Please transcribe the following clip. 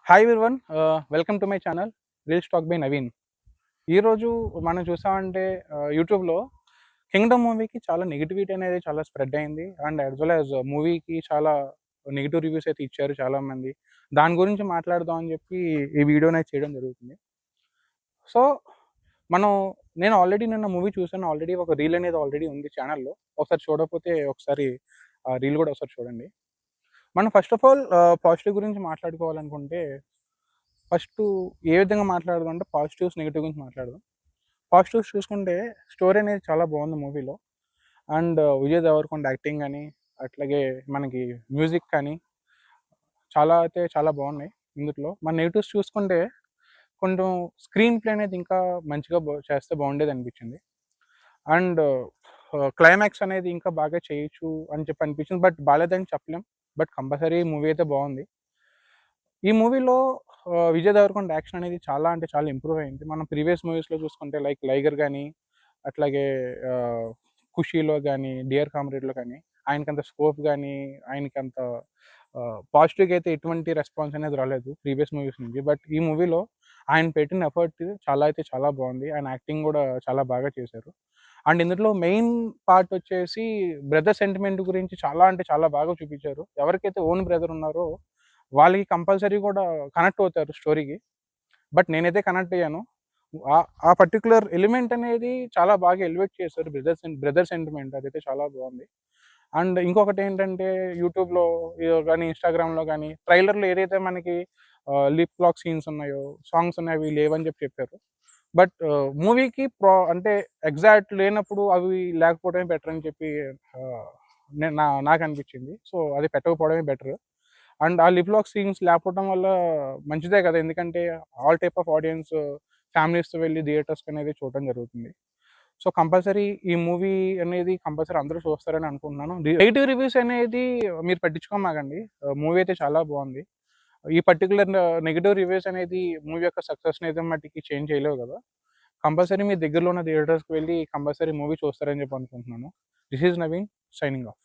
Hi everyone, welcome to my channel reels talk by Naveen. ఈరోజు మనం చూసామంటే యూట్యూబ్లో కింగ్డమ్ మూవీకి చాలా నెగిటివిటీ అనేది చాలా స్ప్రెడ్ అయింది. అండ్ యాజ్ వెల్ యాజ్ మూవీకి చాలా నెగిటివ్ రివ్యూస్ అయితే ఇచ్చారు చాలామంది. దాని గురించి మాట్లాడదాం అని చెప్పి ఈ వీడియో అనేది చేయడం జరుగుతుంది. సో మనం నేను ఆల్రెడీ నిన్న మూవీ చూసాను. ఆల్రెడీ ఒక రీల్ అనేది ఆల్రెడీ ఉంది ఛానల్లో. ఒకసారి చూడకపోతే ఒకసారి ఆ రీల్ కూడా ఒకసారి చూడండి. మనం ఫస్ట్ ఆఫ్ ఆల్ పాజిటివ్ గురించి మాట్లాడుకోవాలనుకుంటే ఫస్ట్ ఏ విధంగా మాట్లాడదాం అంటే పాజిటివ్స్, నెగెటివ్ గురించి మాట్లాడదాం. పాజిటివ్స్ చూసుకుంటే స్టోరీ అనేది చాలా బాగుంది మూవీలో. అండ్ విజయ్ దేవరకొండ యాక్టింగ్ కానీ, అట్లాగే మనకి మ్యూజిక్ కానీ చాలా అయితే చాలా బాగున్నాయి ఇందులో. మన నెగటివ్స్ చూసుకుంటే కొంచెం స్క్రీన్ ప్లే అనేది ఇంకా మంచిగా చేస్తే బాగుండేది అనిపించింది. అండ్ క్లైమాక్స్ అనేది ఇంకా బాగా చేయొచ్చు అని చెప్పి అనిపించింది. బట్ బాలేదని చెప్పలేం. బట్ కంపల్సరీ మూవీ అయితే బాగుంది. ఈ మూవీలో విజయ్ దేవరకొండ యాక్షన్ అనేది చాలా అంటే చాలా ఇంప్రూవ్ అయింది. మనం ప్రీవియస్ మూవీస్‌లో చూసుకుంటే లైక్ 'లైగర్' గానీ, అట్లాగే 'ఖుషీలో' గానీ, 'డియర్ కామ్రేడ్‌లో' గానీ ఆయనకంత స్కోప్ గానీ, ఆయనకంత పాజిటివ్‌గా అయితే ఎటువంటి రెస్పాన్స్ అనేది రాలేదు ప్రీవియస్ మూవీస్ నుంచి. బట్ ఈ మూవీలో ఆయన పెట్టిన ఎఫర్ట్ చాలా అయితే చాలా బాగుంది. ఆయన యాక్టింగ్ గూడా చాలా బాగా చేశారు. అండ్ ఇందులో మెయిన్ పార్ట్ వచ్చేసి బ్రదర్ సెంటిమెంట్ గురించి చాలా అంటే చాలా బాగా చూపించారు. ఎవరికైతే ఓన్ బ్రదర్ ఉన్నారో వాళ్ళకి కంపల్సరీ కూడా కనెక్ట్ అవుతారు స్టోరీకి. బట్ నేనైతే కనెక్ట్ అయ్యాను. ఆ పర్టిక్యులర్ ఎలిమెంట్ అనేది చాలా బాగా ఎలివేట్ చేశారు. బ్రదర్ సెంటిమెంట్ అదైతే చాలా బాగుంది. అండ్ ఇంకొకటేంటంటే యూట్యూబ్‌లో గానీ, ఇన్‌స్టాగ్రామ్‌లో గానీ ట్రైలర్‌లో ఏదైతే మనకి లిప్ లాక్ సీన్స్ ఉన్నాయో, సాంగ్స్ ఉన్నాయి అవి లేవని చెప్పారు. బట్ మూవీకి అంటే ఎగ్జాక్ట్ లేనప్పుడు అవి లేకపోవడమే బెటర్ అని చెప్పి ఆహ్, నాకనిపించింది. సో, అది పెట్టకపోవడమే బెటర్. అండ్ ఆ లిప్ లాక్ సీన్స్ లేకపోవడం వల్ల మంచిదే కదా! ఎందుకంటే ఆల్ టైప్ ఆఫ్ ఆడియన్స్ ఫ్యామిలీస్‌తో వెళ్లి థియేటర్స్‌కనేది చూడడం జరుగుతుంది. సో, కంపల్సరీ ఈ మూవీ అనేది కంపల్సరీ అందరూ చూస్తారని అనుకుంటున్నాను. నెగెటివ్ రివ్యూస్ అనేది మీరు పట్టించుకోమాకండి. మూవీ అయితే చాలా బావుంది. ఈ పర్టిక్యులర్ నెగెటివ్ రివ్యూస్ అనేది మూవీ యొక్క సక్సెస్‌ని అయితే మట్టికి చేంజ్ చేయలేవు గదా! కంపల్సరీ మీ దగ్గరలో ఉన్న థియేటర్స్‌కి వెళ్లి కంపల్సరీ మూవీ చూస్తారని చెప్పి అనుకుంటున్నాను. This is Naveen signing off.